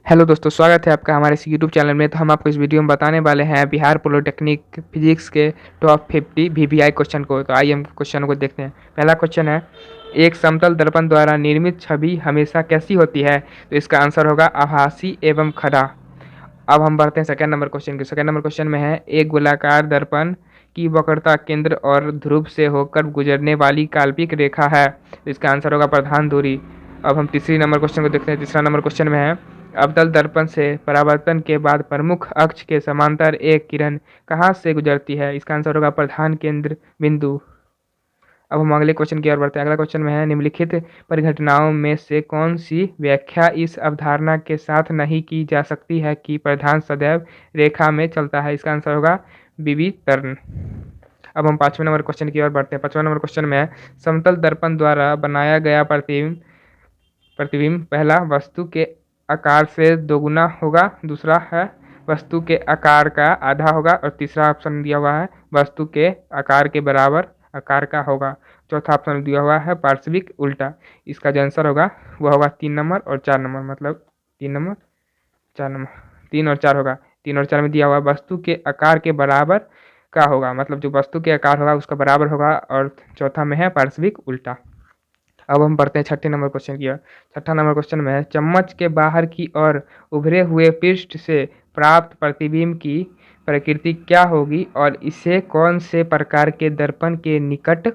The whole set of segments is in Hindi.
हेलो दोस्तों, स्वागत है आपका हमारे इस यूट्यूब चैनल में। तो हम आपको इस वीडियो में बताने वाले हैं बिहार पॉलिटेक्निक फिजिक्स के टॉप 50 वीवीआई क्वेश्चन को। तो आइए हम क्वेश्चन को देखते हैं। पहला क्वेश्चन है, एक समतल दर्पण द्वारा निर्मित छवि हमेशा कैसी होती है? तो इसका आंसर होगा आभासी एवं खड़ा। अब हम बढ़ते हैं सेकंड नंबर क्वेश्चन के। सेकंड नंबर क्वेश्चन में है, एक गोलाकार दर्पण की वक्रता केंद्र और ध्रुव से होकर गुजरने वाली काल्पनिक रेखा है। तो इसका आंसर होगा प्रधान दूरी। अब हम तीसरी नंबर क्वेश्चन को देखते हैं। तीसरा नंबर क्वेश्चन में है, अवतल दर्पण से परावर्तन के बाद प्रमुख अक्ष के समांतर एक किरण कहाँ से गुजरती है? इसका आंसर होगा प्रधान केंद्र बिंदु। अब हम अगले क्वेश्चन की ओर बढ़ते हैं। अगला क्वेश्चन में है, निम्नलिखित परिघटनाओं में से कौन सी व्याख्या इस अवधारणा के साथ नहीं की जा सकती है कि प्रधान सदैव रेखा में चलता है? इसका आंसर होगा विवितरण। अब हम पांचवें नंबर क्वेश्चन की ओर बढ़ते हैं। पांचवें नंबर क्वेश्चन में है, समतल दर्पण द्वारा बनाया गया प्रतिबिंब प्रतिबिंब पहला वस्तु के आकार से दोगुना होगा, दूसरा है वस्तु के आकार का आधा होगा, और तीसरा ऑप्शन दिया हुआ है वस्तु के आकार के बराबर आकार का होगा। चौथा ऑप्शन दिया हुआ है पार्श्विक उल्टा। इसका जो आंसर होगा वह होगा 3 नंबर और 4 नंबर, मतलब 3 नंबर 4 नंबर, 3 और 4 होगा। 3 और 4 में दिया हुआ वस्तु के आकार के बराबर का होगा, मतलब जो वस्तु के आकार होगा उसका बराबर होगा, और चौथा में है पार्श्विक उल्टा। अब हम बढ़ते हैं छठे नंबर क्वेश्चन की ओर। छठा नंबर क्वेश्चन में है, चम्मच के बाहर की ओर उभरे हुए पृष्ठ से प्राप्त प्रतिबिंब की प्रकृति क्या होगी और इसे कौन से प्रकार के दर्पण के निकट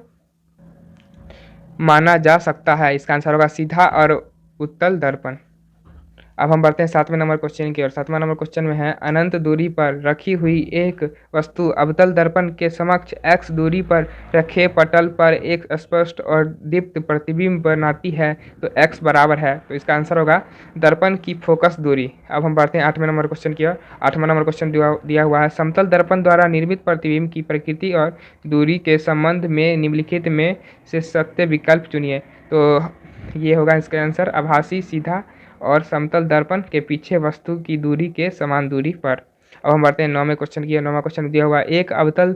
माना जा सकता है? इसका आंसर होगा सीधा और उत्तल दर्पण। अब हम बढ़ते हैं सातवें नंबर क्वेश्चन की ओर। सातवां नंबर क्वेश्चन में है, अनंत दूरी पर रखी हुई एक वस्तु अवतल दर्पण के समक्ष x दूरी पर रखे पटल पर एक स्पष्ट और दीप्त प्रतिबिंब बनाती है, तो x बराबर है। तो इसका आंसर होगा दर्पण की फोकस दूरी। अब हम बढ़ते हैं आठवें नंबर क्वेश्चन की ओर। आठवां नंबर क्वेश्चन दिया हुआ है, समतल दर्पण द्वारा निर्मित प्रतिबिंब की प्रकृति और दूरी के संबंध में निम्नलिखित में से सत्य विकल्प चुनिए। तो ये होगा इसका आंसर आभासी, सीधा और समतल दर्पण के पीछे वस्तु की दूरी के समान दूरी पर। अब हम बढ़ते हैं नौवें क्वेश्चन की। नौवां क्वेश्चन दिया हुआ, एक अवतल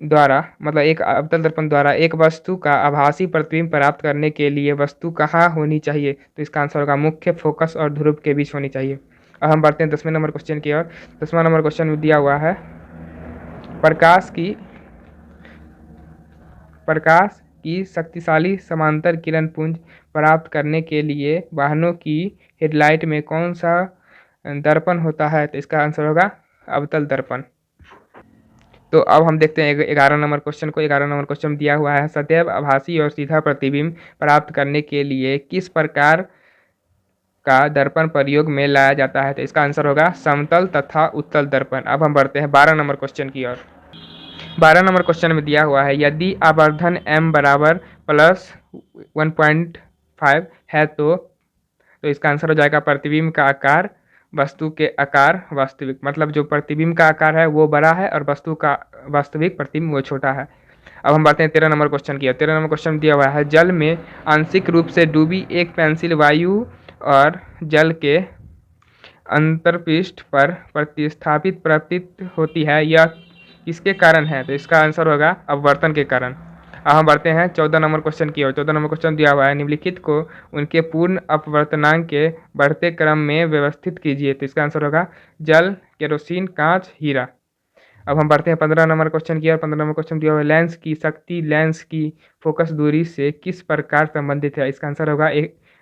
दर्पण द्वारा एक वस्तु का आभासी प्रतिबिंब प्राप्त करने के लिए वस्तु कहाँ होनी चाहिए? तो इसका आंसर होगा मुख्य फोकस और ध्रुव के बीच होनी चाहिए। अब हम बढ़ते हैं 10वें नंबर क्वेश्चन की ओर। 10वां नंबर क्वेश्चन में दिया हुआ है, प्रकाश की प्रकाश की शक्तिशाली समांतर किरण पुंज प्राप्त करने के लिए वाहनों की हेडलाइट में कौन सा दर्पण होता है? तो इसका आंसर होगा अवतल दर्पण। तो अब हम देखते हैं 11 नंबर क्वेश्चन को। 11 नंबर क्वेश्चन दिया हुआ है, सदैव आभासी और सीधा प्रतिबिंब प्राप्त करने के लिए किस प्रकार का दर्पण प्रयोग में लाया जाता है? तो इसका आंसर होगा समतल तथा उत्तल दर्पण। अब हम बढ़ते हैं 12 नंबर क्वेश्चन की ओर। 12 नंबर क्वेश्चन में दिया हुआ है, यदि आवर्धन m बराबर +1.5 है तो इसका आंसर हो जाएगा प्रतिबिंब का आकार वस्तु के आकार वास्तविक, मतलब जो प्रतिबिंब का आकार है वो बड़ा है और वस्तु का वास्तविक प्रतिबिंब वो छोटा है। अब हम बढ़ते हैं 13 नंबर क्वेश्चन की। 13 नंबर क्वेश्चन दिया हुआ है, जल में आंशिक रूप से डूबी एक पेंसिल वायु और जल के अंतरपृष्ठ पर प्रतिस्थापित प्रतीत होती है, यह किसके कारण है? तो इसका आंसर होगा अपवर्तन के कारण। अब हम बढ़ते हैं 14 नंबर क्वेश्चन की ओर। 14 नंबर क्वेश्चन दिया हुआ है, निम्नलिखित को उनके पूर्ण अपवर्तनांक के बढ़ते क्रम में व्यवस्थित कीजिए। तो इसका आंसर होगा जल, केरोसिन, कांच, हीरा। अब हम बढ़ते हैं 15 नंबर क्वेश्चन की ओर। 15 नंबर क्वेश्चन दिया हुआ है, लेंस की शक्ति लेंस की फोकस दूरी से किस प्रकार संबंधित है? इसका आंसर होगा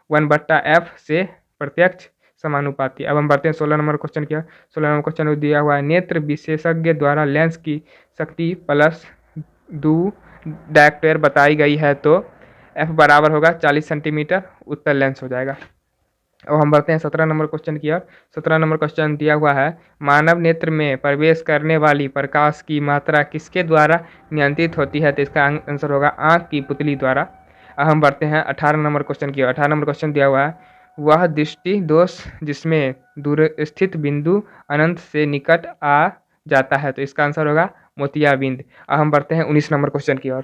1/f से प्रत्यक्ष समानुपाती। अब हम बढ़ते हैं 16 नंबर क्वेश्चन की ओर। 16 नंबर क्वेश्चन दिया हुआ है, नेत्र विशेषज्ञ द्वारा लेंस की शक्ति प्लस 2 डायप्टर बताई गई है, तो f बराबर होगा 40 सेंटीमीटर, उत्तर लेंस हो जाएगा। अब हम बढ़ते हैं 17 नंबर क्वेश्चन की ओर। 17 नंबर क्वेश्चन दिया हुआ है, मानव नेत्र में प्रवेश करने वाली प्रकाश की मात्रा किसके द्वारा नियंत्रित होती है? तो इसका आंसर होगा आँख की पुतली द्वारा। अब हम बढ़ते हैं 18 नंबर क्वेश्चन की ओर। 18 नंबर क्वेश्चन दिया हुआ है, वह दृष्टि दोष जिसमें दूर स्थित बिंदु अनंत से निकट आ जाता है, तो इसका आंसर होगा मोतियाबिंद। अब हम बढ़ते हैं 19 नंबर क्वेश्चन की ओर।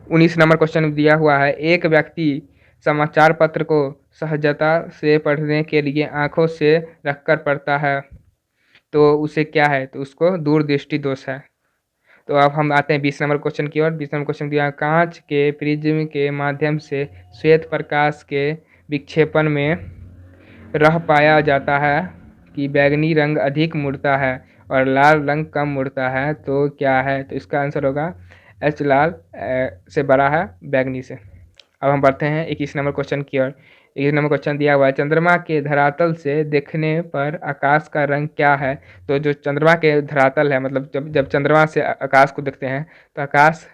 19 नंबर क्वेश्चन दिया हुआ है, एक व्यक्ति समाचार पत्र को सहजता से पढ़ने के लिए आंखों से रखकर पढ़ता है, तो उसे क्या है? तो उसको दूरदृष्टि दोष है। तो अब हम आते हैं 20 नंबर क्वेश्चन की ओर। 20 नंबर क्वेश्चन दिया है, कांच के प्रिज्म के माध्यम से श्वेत प्रकाश के विक्षेपण में रह पाया जाता है कि बैंगनी रंग अधिक मुड़ता है और लाल रंग कम मुड़ता है, तो क्या है? तो इसका आंसर होगा एच, लाल से बड़ा है बैंगनी से। अब हम बढ़ते हैं 21 नंबर क्वेश्चन की ओर। 21 नंबर क्वेश्चन दिया हुआ है, चंद्रमा के धरातल से देखने पर आकाश का रंग क्या है? तो जो चंद्रमा के धरातल है, मतलब जब जब चंद्रमा से आकाश को देखते हैं तो आकाश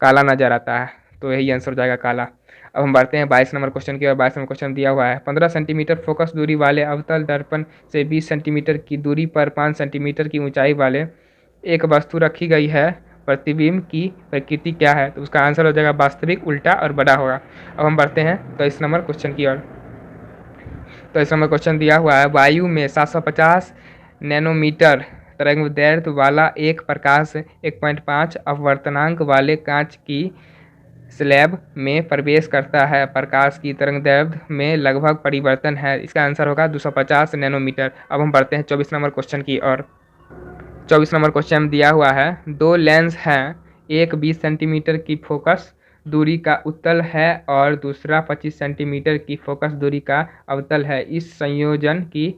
काला नजर आता है, तो यही आंसर हो जाएगा काला। अब हम बढ़ते हैं 22 नंबर क्वेश्चन की ओर। 22 नंबर क्वेश्चन दिया हुआ है, 15 सेंटीमीटर फोकस दूरी वाले अवतल दर्पण से 20 सेंटीमीटर की दूरी पर 5 सेंटीमीटर की ऊंचाई वाले एक वस्तु रखी गई है, प्रतिबिंब की प्रकृति क्या है? तो उसका आंसर हो जाएगा वास्तविक, उल्टा और बड़ा होगा। अब हम बढ़ते हैं 23 नंबर क्वेश्चन की ओर। तो इस नंबर क्वेश्चन दिया हुआ है, वायु में 750 नैनोमीटर तरंगदैर्ध्य वाला एक प्रकाश 1.5 अपवर्तनांक वाले कांच की स्लैब में प्रवेश करता है, प्रकाश की तरंगदैर्ध्य में लगभग परिवर्तन है, इसका आंसर होगा 250 नैनोमीटर। अब हम बढ़ते हैं 24 नंबर क्वेश्चन की ओर। 24 नंबर क्वेश्चन दिया हुआ है, दो लेंस हैं, एक 20 सेंटीमीटर की फोकस दूरी का उत्तल है और दूसरा 25 सेंटीमीटर की फोकस दूरी का अवतल है, इस संयोजन की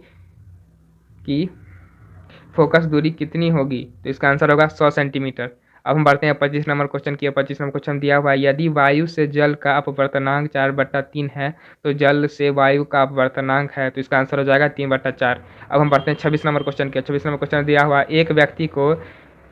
फोकस दूरी कितनी होगी? तो इसका आंसर होगा 100 सेंटीमीटर। अब हम बढ़ते हैं 25 नंबर क्वेश्चन की। 25 नंबर क्वेश्चन दिया हुआ है, यदि वायु से जल का अपवर्तनांक 4/3 है तो जल से वायु का अपवर्तनांक है, तो इसका आंसर हो जाएगा 3/4। अब हम बढ़ते हैं 26 नंबर क्वेश्चन की। 26 नंबर क्वेश्चन दिया हुआ है, एक व्यक्ति को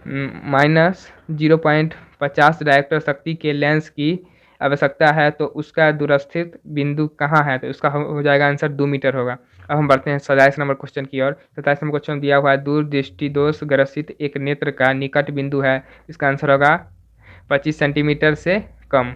-0.50 डायरेक्टर शक्ति के लेंस की आवश्यकता है, तो उसका दूरस्थित बिंदु कहाँ है? तो उसका हो जाएगा आंसर 2 मीटर होगा। अब हम बढ़ते हैं 27 नंबर क्वेश्चन की ओर। 27 नंबर क्वेश्चन दिया हुआ है, दूर दृष्टि दोष ग्रसित एक नेत्र का निकट बिंदु है, इसका आंसर होगा 25 सेंटीमीटर से कम।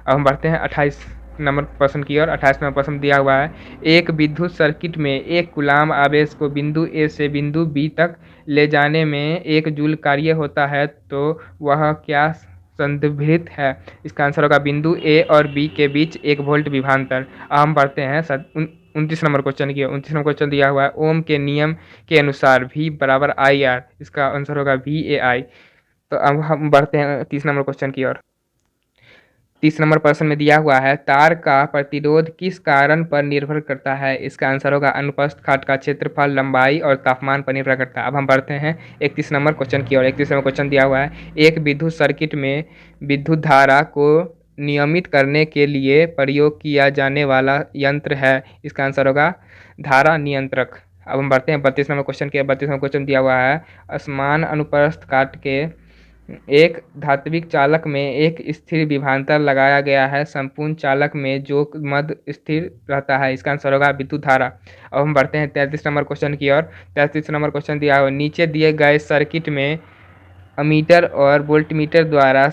अब हम बढ़ते हैं 28 नंबर प्रश्न की ओर। 28 नंबर प्रश्न दिया हुआ है, एक विद्युत सर्किट में एक कूलाम आवेश को बिंदु ए से बिंदु बी तक ले जाने में 1 जूल कार्य होता है, तो वह क्या संदर्भित है? इसका आंसर होगा बिंदु ए और बी के बीच 1 वोल्ट विभवांतर। अब हम बढ़ते हैं 29 नंबर क्वेश्चन की। 29 नंबर क्वेश्चन दिया हुआ है, ओम के नियम के अनुसार V बराबर आई आर, इसका आंसर होगा VAI। तो अब हम बढ़ते हैं 30 नंबर क्वेश्चन की ओर। 30 नंबर प्रश्न में दिया हुआ है, तार का प्रतिरोध किस कारण पर निर्भर करता है? इसका आंसर होगा अनुप्रस्थ काट का क्षेत्रफल, लंबाई और तापमान पर निर्भर करता है। अब हम बढ़ते हैं 31 नंबर क्वेश्चन की ओर। 31 नंबर क्वेश्चन दिया हुआ है, एक विद्युत सर्किट में विद्युत धारा को नियमित करने के लिए प्रयोग किया जाने वाला यंत्र है, इसका आंसर होगा धारा नियंत्रक। अब हम बढ़ते हैं 32 नंबर क्वेश्चन की। 32 नंबर क्वेश्चन दिया हुआ है, असमान अनुप्रस्थ काट के एक धात्विक चालक में एक स्थिर विभवांतर लगाया गया है, संपूर्ण चालक में जो मध्य स्थिर रहता है, इसका आंसर होगा विद्युत धारा। अब हम बढ़ते हैं 33 नंबर क्वेश्चन की ओर। 33 नंबर क्वेश्चन दिया हुआ, नीचे दिए गए सर्किट में अमीटर और वोल्टमीटर द्वारा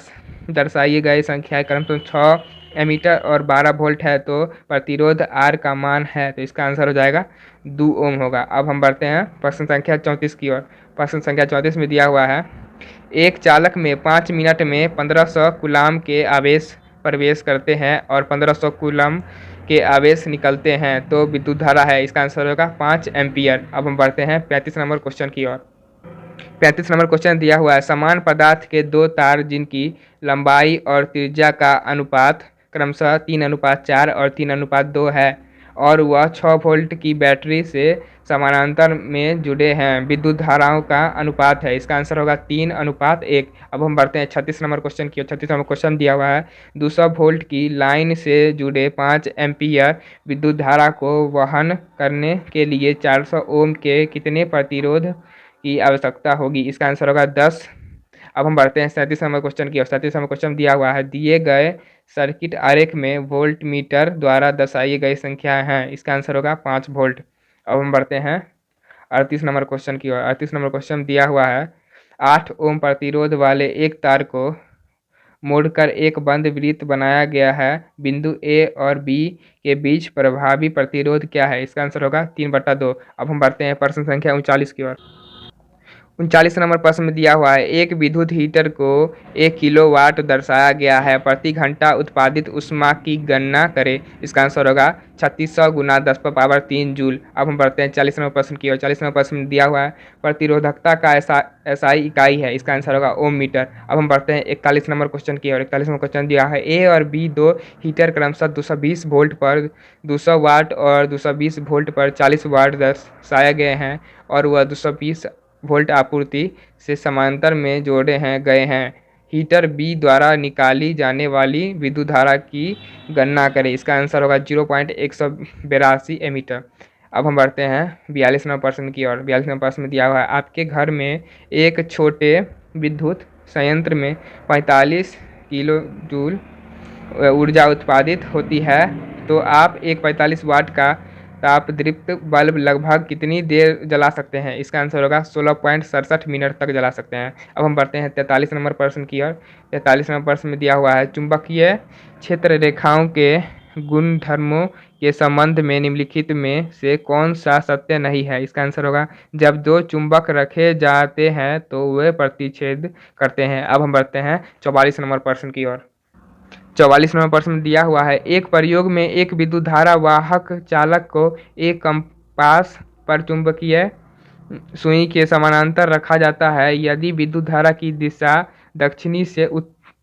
दर्शाई गई संख्याएं क्रमशः 6 एमीटर और 12 वोल्ट है, तो प्रतिरोध आर का मान है, तो इसका आंसर हो जाएगा 2 ओम होगा। अब हम बढ़ते हैं प्रश्न संख्या 34 की ओर। प्रश्न संख्या 34 में दिया हुआ है, एक चालक में 5 मिनट में 1500 कूलाम के आवेश प्रवेश करते हैं और 1500 कूलाम के आवेश निकलते हैं, तो विद्युत धारा है, इसका आंसर होगा 5 एम्पियर। अब हम बढ़ते हैं 35 नंबर क्वेश्चन की ओर। 35 नंबर क्वेश्चन दिया हुआ है, समान पदार्थ के दो तार जिनकी लंबाई और त्रिज्या का अनुपात क्रमशः 3:4 और 3:2 है और वह 6 वोल्ट की बैटरी से समानांतर में जुड़े हैं, विद्युत धाराओं का अनुपात है, इसका आंसर होगा 3:1। अब हम बढ़ते हैं 36 नंबर क्वेश्चन की। 36 नंबर क्वेश्चन दिया हुआ है, 200 वोल्ट की लाइन से जुड़े 5 एम्पियर विद्युत धारा को वहन करने के लिए 400 ओम के कितने प्रतिरोध की आवश्यकता होगी? इसका आंसर होगा 10। अब हम बढ़ते हैं 37 नंबर क्वेश्चन की। 37 नंबर क्वेश्चन दिया हुआ है, दिए गए सर्किट आरेख में वोल्ट मीटर द्वारा दर्शाई गई संख्या है, इसका आंसर होगा 5 वोल्ट। अब हम बढ़ते हैं 38 नंबर क्वेश्चन की ओर। 38 नंबर क्वेश्चन दिया हुआ है, 8 ओम प्रतिरोध वाले एक तार को मोड़कर एक बंद वृत्त बनाया गया है, बिंदु ए और बी के बीच प्रभावी प्रतिरोध क्या है? इसका आंसर होगा 3/2। अब हम बढ़ते हैं प्रश्न संख्या 39 की ओर। 39 नंबर प्रश्न में दिया हुआ है, एक विद्युत हीटर को 1 किलोवाट दर्शाया गया है, प्रति घंटा उत्पादित ऊष्मा की गणना करें। इसका आंसर होगा 3600 गुना 10⁻³ जूल। अब हम बढ़ते हैं 40 नंबर प्रश्न की ओर। 40 नंबर प्रश्न में दिया हुआ है, प्रतिरोधकता का एसआई इकाई है। इसका आंसर होगा ओम मीटर। अब हम बढ़ते हैं 41 नंबर क्वेश्चन की ओर। 41 नंबर क्वेश्चन दिया है, ए और बी दो हीटर क्रमशः 220 वोल्ट पर 200 वाट और 220 वोल्ट पर 40 वाट दर्शाए गए हैं और वह 220 वोल्ट आपूर्ति से समांतर में जोड़े गए हैं। हीटर बी द्वारा निकाली जाने वाली विद्युत धारा की गणना करें। इसका आंसर होगा 0.182 एमीटर। अब हम बढ़ते हैं 42 नंबर प्रश्न की ओर। 42 नंबर प्रश्न में दिया हुआ है, आपके घर में एक छोटे विद्युत संयंत्र में 45 किलो जूल ऊर्जा उत्पादित होती है, तो आप एक 45 वाट का तापदीप्त बल्ब लगभग कितनी देर जला सकते हैं। इसका आंसर होगा 16.67 मिनट तक जला सकते हैं। अब हम बढ़ते हैं 43 नंबर प्रश्न की ओर। 43 नंबर प्रश्न में दिया हुआ है, चुंबकीय क्षेत्र रेखाओं के गुणधर्मों के संबंध में निम्नलिखित में से कौन सा सत्य नहीं है। इसका आंसर होगा, जब दो चुंबक रखे जाते हैं तो वे प्रतिच्छेद करते हैं। अब हम बढ़ते हैं 44 नंबर प्रश्न की ओर। 44 नंबर प्रश्न में दिया हुआ है, एक प्रयोग में एक विद्युत धारा वाहक चालक को एक कंपास पर चुंबकीय सुई के समानांतर रखा जाता है। यदि विद्युत धारा की दिशा दक्षिणी से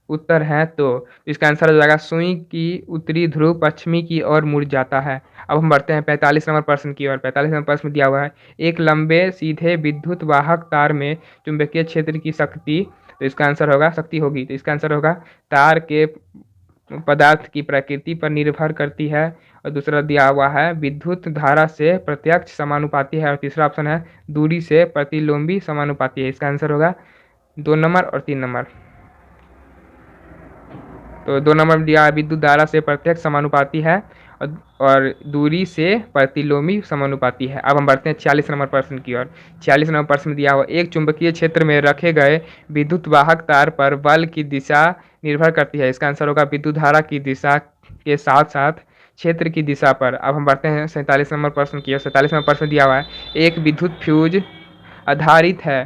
उत्तर है तो इसका आंसर हो जाएगा सुई की उत्तरी ध्रुव पश्चिमी की ओर मुड़ जाता है। अब हम बढ़ते हैं 45 नंबर प्रश्न की ओर। 45 नंबर प्रश्न में दिया हुआ है, एक लंबे सीधे विद्युत वाहक तार में चुंबकीय क्षेत्र की शक्ति, तो इसका आंसर होगा शक्ति होगी, तो इसका आंसर होगा तार के पदार्थ की प्रकृति पर निर्भर करती है। और दूसरा दिया हुआ है, विद्युत धारा से प्रत्यक्ष समानुपाती है। और तीसरा ऑप्शन है, दूरी से प्रतिलोमी समानुपाती है। इसका आंसर होगा 2 नंबर और 3 नंबर। तो 2 नंबर में दिया है, विद्युत धारा से प्रत्यक्ष समानुपाती है और दूरी से प्रतिलोमी समानुपाती है। अब हम बढ़ते हैं 46 नंबर प्रश्न की ओर। 46 नंबर प्रश्न में दिया हुआ, एक चुंबकीय क्षेत्र में रखे गए विद्युत वाहक तार पर बल की दिशा निर्भर करती है। इसका आंसर होगा विद्युत धारा की दिशा के साथ साथ क्षेत्र की दिशा पर। अब हम बढ़ते हैं 47 नंबर प्रश्न की ओर। 47 नंबर प्रश्न दिया हुआ है, एक विद्युत फ्यूज आधारित है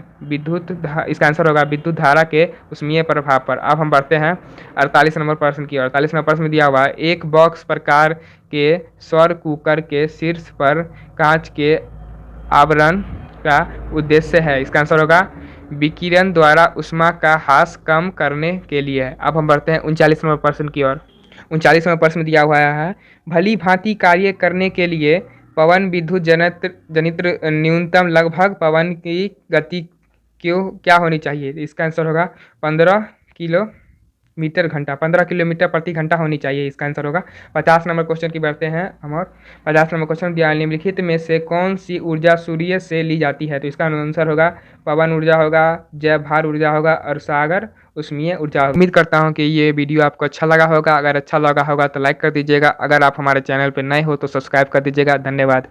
इसका आंसर होगा विद्युत धारा के ऊष्मीय प्रभाव पर। अब हम बढ़ते हैं 48 नंबर प्रश्न की ओर। 48 नंबर प्रश्न में दिया हुआ है, एक बॉक्स प्रकार के सौर कुकर के शीर्ष पर कांच के आवरण का उद्देश्य है। इसका आंसर होगा विकिरण द्वारा ऊष्मा का ह्रास कम करने के लिए। अब हम बढ़ते हैं 39 नंबर प्रश्न की ओर। 39 नंबर प्रश्न दिया हुआ है, भली भांति कार्य करने के लिए पवन विद्युत जनित्र न्यूनतम लगभग पवन की गति क्या होनी चाहिए। इसका आंसर होगा 15 किलोमीटर घंटा, 15 किलोमीटर प्रति घंटा होनी चाहिए। इसका आंसर होगा 50 नंबर क्वेश्चन की बढ़ते हैं हम। और 50 नंबर क्वेश्चन दिया, निम्नलिखित में से कौन सी ऊर्जा सूर्य से ली जाती है। तो इसका आंसर होगा पवन ऊर्जा होगा, जय भार ऊर्जा होगा और सागर ऊष्मीय ऊर्जा होगा। उम्मीद करता हूँ कि ये वीडियो आपको अच्छा लगा होगा। अगर अच्छा लगा होगा तो लाइक कर दीजिएगा। अगर आप हमारे चैनल पर नए हो तो सब्सक्राइब कर दीजिएगा। धन्यवाद।